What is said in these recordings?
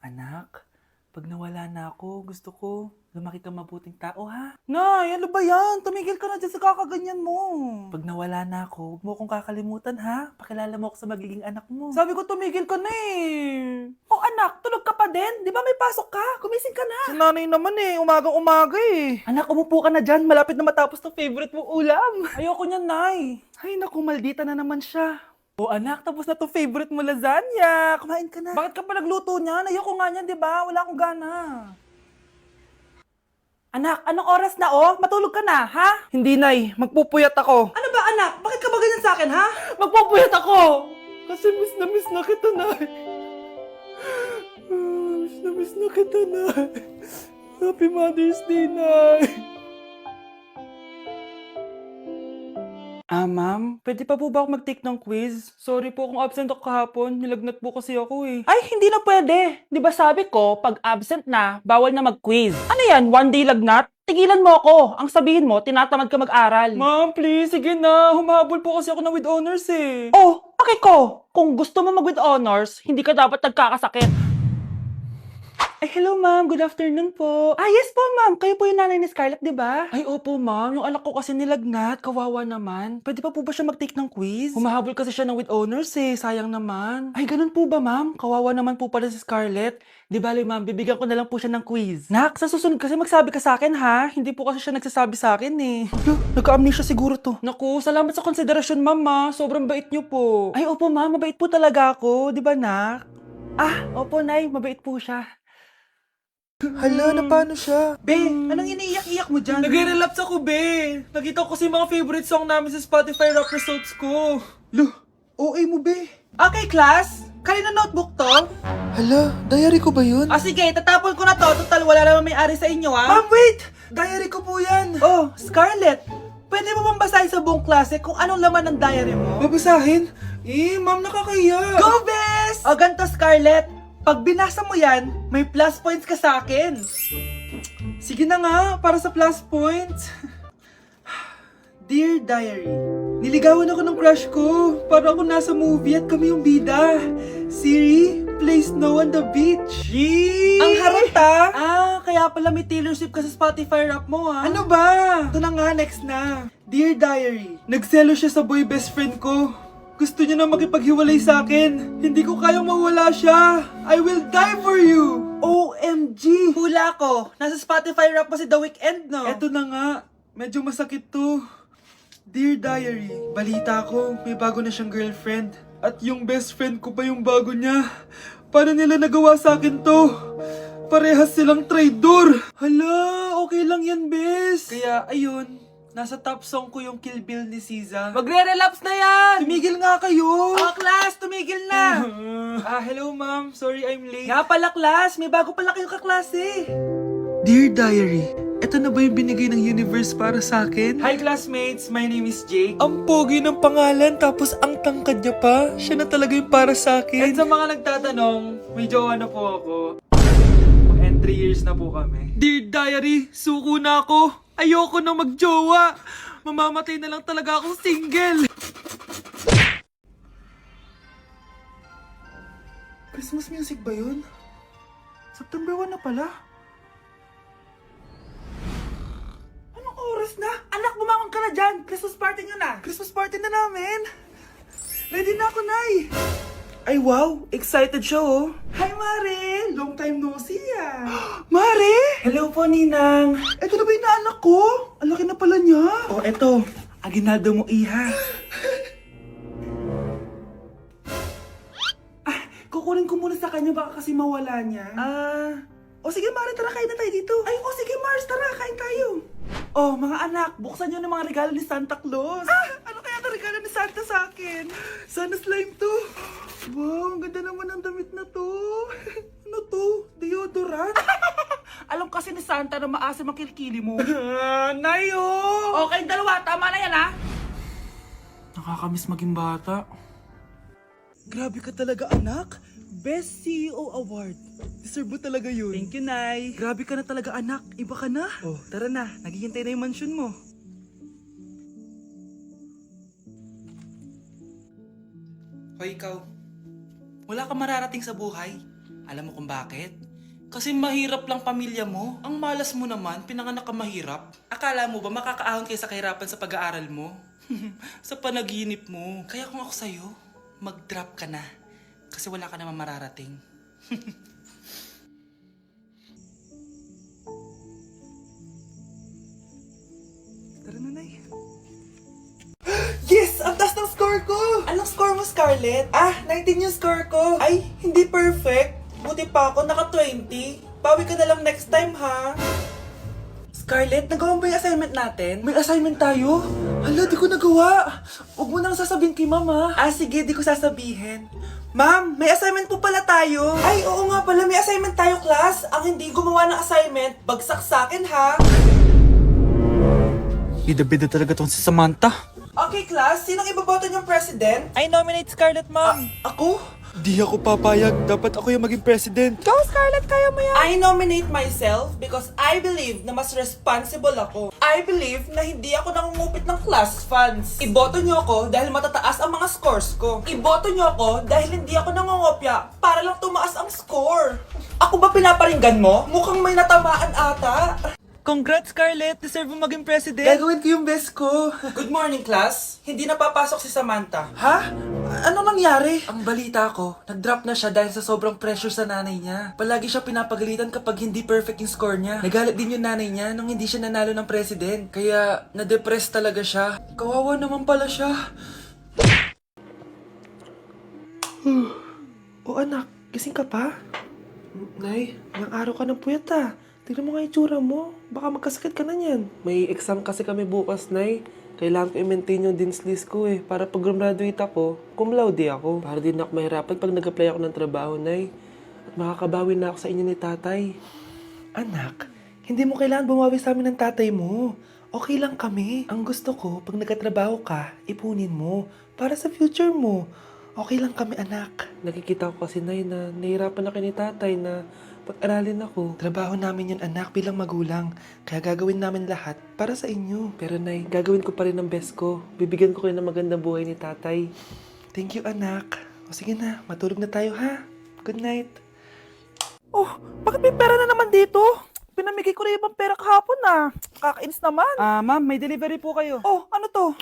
Anak, pag nawala na ako, gusto ko lumaki kang mabuting tao, ha? Nay, ano ba yan? Tumigil ka na dyan sa kakaganyan mo. Pag nawala na ako, huwag mo akong kakalimutan, ha? Pakilala mo ako sa magiging anak mo. Sabi ko, tumigil ka na eh. Oh anak, tulog ka pa din? Di ba may pasok ka? Gumising ka na. Si nanay naman eh, umagang-umaga eh. Anak, umupo ka na dyan. Malapit na matapos ng favorite mong ulam. Ayoko niyan, Nay. Ay naku, maldita na naman siya. Oh anak, tapos na to favorite mo lasagna. Kumain ka na. Bakit ka pa nagluto niyan? Ayoko nga niyan, di ba? Wala akong gana. Anak, anong oras na oh? Matulog ka na, ha? Hindi, Nay. Magpupuyat ako. Ano ba, anak? Bakit ka ba ganyan sa akin, ha? Magpupuyat ako! Kasi miss na kita, Nay. Miss na kita, Nay. Happy Mother's Day, Nay. Ma'am, pwede pa po ba ako mag-take ng quiz? Sorry po kung absent ako kahapon. Nilagnat po kasi ako eh. Ay, hindi na pwede. Di ba sabi ko, pag absent na, bawal na mag-quiz. Ano yan, one day lagnat? Tigilan mo ako. Ang sabihin mo, tinatamad ka mag-aral. Ma'am, please, sige na. Humahabol po kasi ako ng with honors eh. Oh, okay ko. Kung gusto mo mag-with honors, hindi ka dapat nagkakasakit. Ay, hello ma'am. Good afternoon po. Ah, yes po ma'am. Kayo po yung nanay ni Scarlett, di ba? Ay, opo ma'am. Yung anak ko kasi nilagnat. Kawawa naman. Pwede pa po ba siya mag-take ng quiz? Humahabol kasi siya ng with honors eh. Sayang naman. Ay, ganun po ba ma'am? Kawawa naman po pala si Scarlett. Di bali ma'am, bibigyan ko na lang po siya ng quiz. Nak, sa susunod kasi magsabi ka sa akin ha. Hindi po kasi siya nagsasabi sa akin eh. Nagka-amnesia siguro to. Naku, salamat sa konsiderasyon ma'am ha. Sobrang bait niyo po. Ay, opo ma'am. Mabait po talaga ako. Di ba nak? Ah, opo nay. Mabait po siya. Hala, na paano siya? Be, anong iniiyak-iyak mo dyan? Nagre-relapse ako, be. Nakita ko kasi mga favorite song namin sa Spotify rap results ko. Lo, OA mo be? Okay, class. Kanina notebook to? Hala, diary ko ba yun? Ah, sige, tatapon ko na to. Total, wala naman may-ari sa inyo, ha? Ma'am, wait! Diary ko po yan. Oh, Scarlett. Pwede mo bang basahin sa buong klase kung anong laman ng diary mo? Babasahin? Ma'am, nakakahiya. Go, Bes! O, ganito, Scarlett. Pag binasa mo yan, may plus points ka sa akin. Sige na nga, para sa plus points. Dear Diary, niligawan ako ng crush ko. Para ako nasa movie at kami yung bida. Siri, play Snow on the Beach. Yee! Ang harot, ha? Ah, kaya pala may Taylor Swift ka sa Spotify rap mo, ha? Ano ba? Ito na nga, next na. Dear Diary, nagselo siya sa boy best friend ko. Gusto niya na makipaghiwalay sa akin. Hindi ko kayang mawala siya. I will die for you. OMG. Hula ko. Nasa Spotify rap mo si The Weeknd, no? Eto na nga. Medyo masakit to. Dear Diary, balita ko, may bago na siyang girlfriend. At yung best friend ko pa yung bago niya. Paano nila nagawa sa akin to? Parehas silang traitor. Hala, okay lang yan, bes. Kaya, ayun. Nasa top song ko yung Kill Bill ni SZA. Magre-relapse na yan! Tumigil nga kayo! Oh, class! Tumigil na! Hello ma'am. Sorry I'm late. Nga pala, class! May bago pala kayong kaklase! Dear Diary, eto na ba yung binigay ng universe para sa akin? Hi, classmates! My name is Jake. Ang pogi ng pangalan tapos ang tangkad niya pa. Siya na talaga yung para sa And akin. sa mga nagtatanong, may jowa na po ako. And 3 years na po kami. Dear Diary, suko na ako. Ayoko na magjowa. Mamamatay na lang talaga akong single. Christmas music ba yun? September 1 na pala. Anong oras na? Anak, bumangon ka na dyan! Christmas party nyo na! Christmas party na namin. Ready na ako, Nay. Ay wow, excited siya oh. Hi, Mare! Long time no see, ah! Mare! Hello po, Ninang! Eto na ba yung naanak ko? Ang laki na pala niya. Oh, eto. Aginaldo mo, iha. Kukunin ko muna sa kanya, baka kasi mawala niya. O sige Mare, tara kain na tayo dito. Ay, oh sige Mars, tara, kain tayo. Oh, mga anak, buksan nyo ng mga regalo ni Santa Claus. Ano kaya ang regalo ni Santa sa akin? Sana slime to. Wow, ang ganda naman ng damit na to. Ano to? Deodorant? Alam kasi ni Santa na maasim ang kilikili mo. Nayo! Okay, dalawa, tama na yan ha. Nakakamiss maging bata. Grabe ka talaga anak. Best CEO Award. Deserve mo talaga yun. Thank you, Nay. Grabe ka na talaga anak. Iba ka na. Oh, tara na. Naghihintay na yung mansion mo. Hoy ikaw. Wala ka mararating sa buhay. Alam mo kung bakit? Kasi mahirap lang pamilya mo. Ang malas mo naman, pinanganak ka mahirap. Akala mo ba makakaahon kayo sa kahirapan sa pag-aaral mo? Sa panaginip mo. Kaya kung ako sa'yo, mag-drop ka na. Kasi wala ka naman mararating. Tara na, Nay. Yes! Ang taas ng score ko! Anong score mo, Scarlett? 19 yung score ko. Ay, hindi perfect. Buti pa ako, naka 20. Bawi ka na lang next time, ha? Scarlett, nagawa mo ba yung assignment natin? May assignment tayo? Hala, di ko nagawa. Huwag mo nang sasabihin kay Mama. Sige, di ko sasabihin. Ma'am, may assignment po pala tayo. Ay, oo nga pala, may assignment tayo, class. Ang hindi gumawa ng assignment, bagsak sa akin, ha? Bida-bida talaga tong si Samantha. Okay, class, sinong iboboto niyong president? I nominate Scarlett, ma'am. Ako? Di ako papayag. Dapat ako yung maging president. Go, Scarlett! Kaya mo yan! I nominate myself because I believe na mas responsible ako. I believe na hindi ako nangungupit ng class funds. Iboto niyo ako dahil matataas ang mga scores ko. Iboto niyo ako dahil hindi ako nangungopya para lang tumaas ang score. Ako ba pinaparinggan mo? Mukhang may natamaan ata. Congrats, Scarlett! Deserve mo maging president! Gagawin ko yung best ko. Good morning, class. Hindi na papasok si Samantha. Ha? Ano nangyari? Ang balita ko, nag-drop na siya dahil sa sobrang pressure sa nanay niya. Palagi siya pinapagalitan kapag hindi perfect yung score niya. Nagalit din yung nanay niya nung hindi siya nanalo ng president. Kaya, na-depress talaga siya. Kawawa naman pala siya. O anak, gising ka pa? Nay, ilang araw ka ng puyat ah. Tignan mo nga yung tsura mo. Baka magkasakit ka na niyan. May exam kasi kami bukas, Nay. Kailangan ko i-maintain yung dean's list ko para pag graduate ako, cum laude ako. Para din ako mahirapan pag nag-apply ako ng trabaho, Nay. At makakabawi na ako sa inyo ni tatay. Anak, hindi mo kailangan bumawi sa amin ng tatay mo. Okay lang kami. Ang gusto ko, pag nagkatrabaho ka, ipunin mo. Para sa future mo. Okay lang kami, anak. Nakikita ko kasi, Nay, na nahihirapan na kayo ni tatay na pag-aralin ako. Trabaho namin yun, anak, bilang magulang. Kaya gagawin namin lahat para sa inyo. Pero, Nay, gagawin ko pa rin ang best ko. Bibigyan ko kayo ng magandang buhay ni tatay. Thank you, anak. O sige na, matulog na tayo, ha? Good night. Oh, bakit may pera na naman dito? Pinamigay ko na ibang pera kahapon, Kakainis naman. Ma'am, may delivery po kayo. Oh, ano to?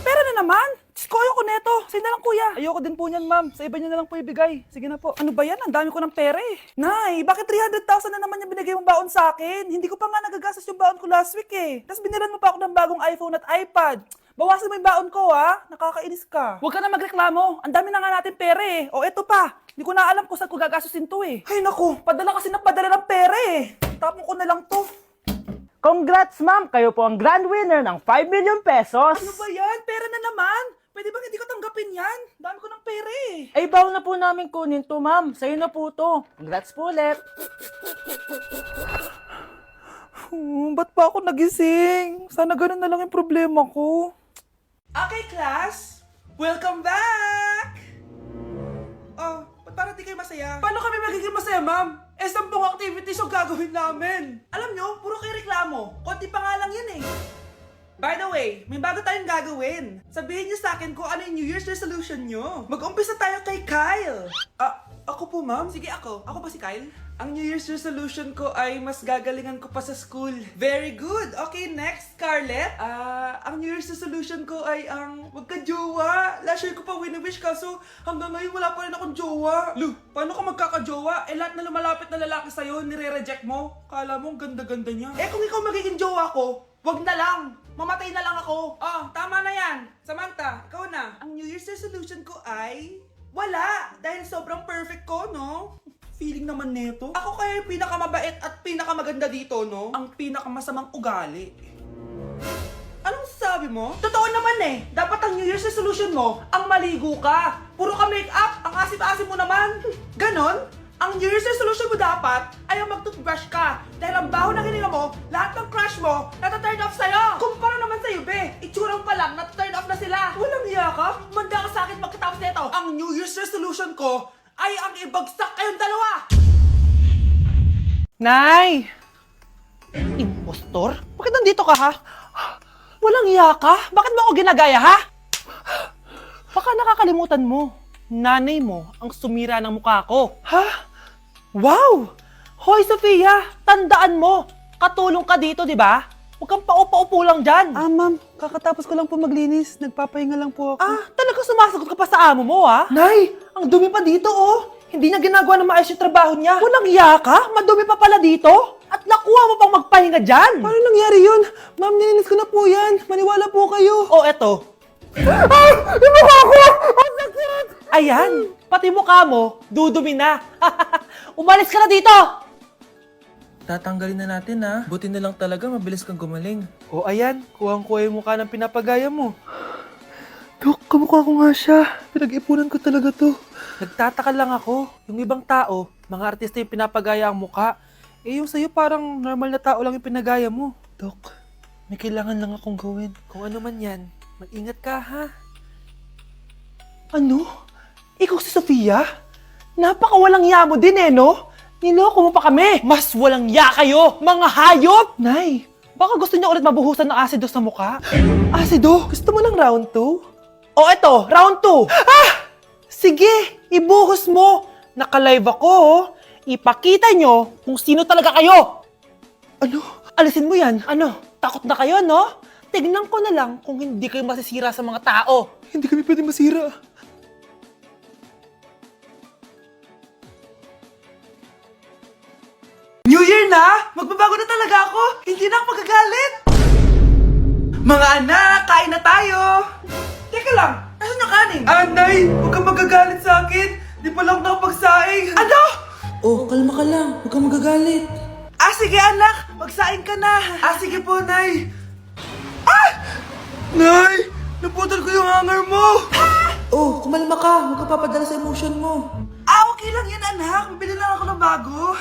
Pera na naman? Diyos ko, ayoko neto. Sa'yo na lang, kuya. Ayoko din po niyan, ma'am. Sa iba niyo na lang po ibigay. Sige na po. Ano ba yan? Ang dami ko ng pera eh. Nay, bakit 300,000 na naman yung binigay mong baon sa akin? Hindi ko pa nga nagagastos yung baon ko last week eh. Tapos binilan mo pa ako ng bagong iPhone at iPad. Bawasan mo yung baon ko Nakakainis ka. Huwag ka na magreklamo. Ang dami na nga natin pera eh. O eto pa. Hindi ko na alam kung saan ko gagastusin to eh. Ay naku, padala kasi ng padala ng pera eh. Tapon ko na lang to. Congrats, ma'am! Kayo po ang grand winner ng 5 million pesos! Ano ba yan? Pera na naman. Pwede bang hindi ko tanggapin yan? Dami ko ng pera eh. Ay, bawal na po namin kunin to, ma'am. Sa'yo na po to. Congrats po ulit. Ba't pa ako nagising? Sana ganun na lang yung problema ko. Okay, class. Welcome back! Oh, ba't parang di kayo masaya? Paano kami magiging masaya, ma'am? 10 activities yung gagawin namin. Alam nyo, puro kayo reklamo. Konti pa nga lang yun eh. By the way, may bago tayong gagawin. Sabihin niyo sa akin kung ano yung New Year's resolution nyo. Mag-umpisa tayo kay Kyle. Ako po, ma'am? Sige, ako. Ako ba si Kyle? Ang New Year's resolution ko ay mas gagalingan ko pa sa school. Very good. Okay, next, Scarlett. Ang New Year's resolution ko ay wag ka jowa. Last year ko pa wini-wish kaso hanggang ngayon wala pa rin akong jowa. Lu, paano ka magkakajowa? Lahat na lumalapit na lalaki sa'yo, nire-reject mo. Kala mo, ang ganda-ganda niya. Kung ikaw magiging jowa ko, wag na lang. Mamatay na lang ako. Tama na yan. Samantha, ikaw na. Ang New Year's resolution ko ay wala. Dahil sobrang perfect ko, no? Feeling naman neto. Ako kaya yung pinakamabait at pinakamaganda dito, no? Ang pinakamasamang ugali. Anong sabi mo? Totoo naman eh. Dapat ang New Year's resolution mo, ang maligo ka. Puro ka make-up, ang asim-asim mo naman. Ganon? Ang New Year's resolution mo dapat ay ang mag-toothbrush ka. Dahil ang baho na hininga mo, lahat ng crush mo, nata-turn off sa'yo. Kumpara naman sa'yo, be. Itsurang pa lang, nata-turn off na sila. Walang iya ka? Manda ka sa akin pagkatapos nito. Ang New Year's resolution ko ay ang ibagsak kayong dalawa. Nay! Impostor? Bakit nandito ka, ha? Walang iya ka? Bakit mo ako ginagaya, ha? Baka nakakalimutan mo. nanay mo ang sumira ng mukha ko. Ha? Wow! Hoy, Sofia! Tandaan mo! Katulong ka dito, di ba? Huwag kang paupa-upo lang dyan. Ma'am, kakatapos ko lang po maglinis. Nagpapahinga lang po ako. Talaga sumasagot ka pa sa amo mo, ha? Nay, ang dumi pa dito, oh. Hindi na ginagawa ng maayos yung trabaho niya. Walang iya ka? Madumi pa pala dito? At nakuha mo pang magpahinga dyan. Paano nangyari yun? Ma'am, nilinis ko na po yan. Maniwala po kayo. Oh, eto. Yung mukha ko! Ang sakit! Ayan, pati mukha mo, dudumi na. Umalis ka na dito! Tatanggalin na natin ha. Buti na lang talaga mabilis kang gumaling. O ayan, kuhang-kuha yung mukha ng pinapagaya mo. Dok, kamukha ko nga siya. Pinag-ipunan ko talaga to. Nagtataka lang ako, yung ibang tao, mga artista yung pinapagaya ang mukha. Eh yung sa'yo parang normal na tao lang yung pinagaya mo. Dok, may kailangan lang akong gawin. Kung ano man yan, mag-ingat ka ha. Ano? Ikaw si Sofia? Napakawalang ya mo din no? Niloko mo pa kami! Mas walang ya kayo, mga hayop! Nay, Baka gusto niya ulit mabuhusan ng asido sa mukha. asido, gusto mo ng round 2? O eto, round 2! Sige, ibuhos mo! Naka-live ako, oh. Ipakita nyo kung sino talaga kayo! Ano? Alisin mo yan. Ano? Takot na kayo, no? Tignan ko na lang kung hindi kayo masisira sa mga tao. Hindi kami pwede masira. New Year na! Magbabago na talaga ako! Hindi na ako magagalit! Mga anak, kain na tayo! Teka lang, asan yung kanin? Nay! Huwag kang magagalit sa akin! Di pa lang nakapagsaing! Ano? Oh, kalma ka lang. Huwag kang magagalit. Sige anak! Magsaing ka na! Sige po, Nay! Nay! Naputol ko yung hanger mo! Oh, kumalma ka. Huwag ka papadala sa emotion mo. Okay lang yan, anak. Bibili lang ako ng bago.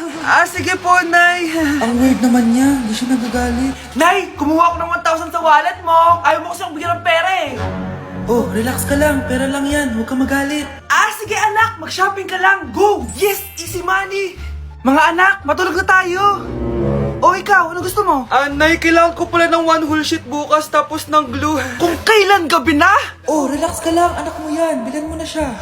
Sige po, Nay. Ang weird naman niya. Hindi siya nagagalit. Nay, kumuha ako ng 1,000 sa wallet mo. Ayaw mo kasi akong bigyan ng pera eh. Oh, relax ka lang. Pera lang yan. Huwag ka magalit. Sige anak, mag-shopping ka lang. Go! Yes, easy money. Mga anak, matulog na tayo. Ikaw, ano gusto mo? Nay, kailangan ko pala ng one whole sheet bukas tapos ng glue. Kung kailan gabi na? Oh, relax ka lang. Anak mo yan. Bilan mo na siya.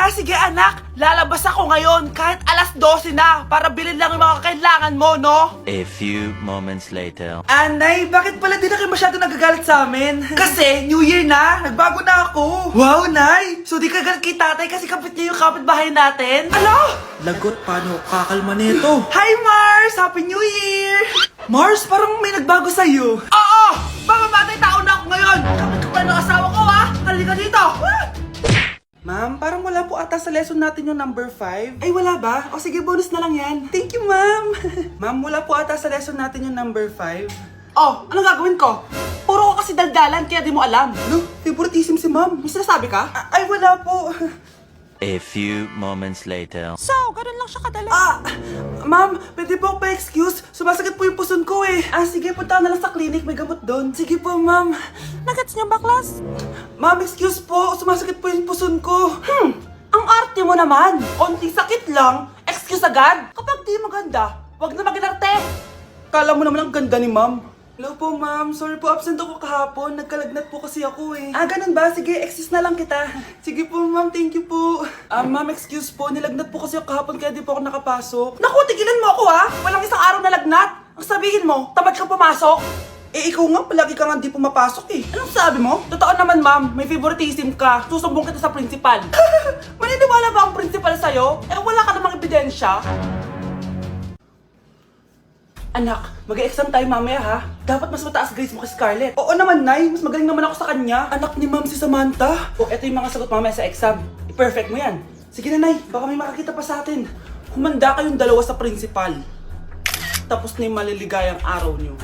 Sige anak, lalabas ako ngayon kahit alas 12 na para bilhin lang yung mga kailangan mo, no? A few moments later. Nay, bakit pala di na kayo masyado nagagalit sa amin? Kasi, New Year na, nagbago na ako. Wow, Nay! So di ka galit kay tatay kasi kapit niya yung kapitbahay natin? Ano? Lagot, paano kakalma nito? Hi, Mars! Happy New Year! Mars, parang may nagbago sa'yo. Oo! Mamamatay tao na ako ngayon! Kapit ko pa ng asawa ko, ha? Halika dito! Ma'am, parang wala po ata sa lesson natin yung number 5. Ay, wala ba? Sige, bonus na lang yan. Thank you, ma'am. Ma'am, wala po ata sa lesson natin yung number 5. Anong gagawin ko? Puro ka kasi daldalan, kaya di mo alam. No, favoritism si ma'am. May sinasabi ka? Ay, wala po. A few moments later. So, ganun lang siya kadali. Ma'am, pwede po ako pa-excuse. Sumasakit po yung puson ko eh. Sige, punta na lang sa clinic. May gamot doon. Sige po, ma'am. Nagets niyo ba, class? Ma'am, excuse po. Sumasakit po yung puson ko. Ang arte mo naman. Onting sakit lang, excuse agad. Kapag di maganda, wag na mag-inarte. Kala mo naman ang ganda ni ma'am. Hello po, ma'am. Sorry po, absent ako kahapon. Nagkalagnat po kasi ako eh. Ganun ba? Sige, excuse na lang kita. Sige po, ma'am. Thank you po. Ma'am, excuse po. Nilagnat po kasi ako kahapon kaya di po ako nakapasok. Naku, tigilan mo ako ha. Walang isang araw na lagnat. Ang sabihin mo, tamad kang pumasok. Ikaw nga, palagi ka nga di pumapasok eh. Anong sabi mo? Totoo naman, ma'am. May favoritism ka. Susumbong kita sa principal. Maniniwala ba ang principal sa'yo? Wala ka namang ebidensya. Anak, mag-exam tayo mamaya ha. Dapat mas mataas grades mo kay Scarlett. Oo naman, Nay. Mas magaling naman ako sa kanya. Anak ni ma'am si Samantha. Eto yung mga sagot mamaya sa exam. I-perfect mo yan. Sige na, Nay. Baka may makakita pa sa atin. Humanda kayong dalawa sa principal. Tapos na yung maliligayang araw niyo.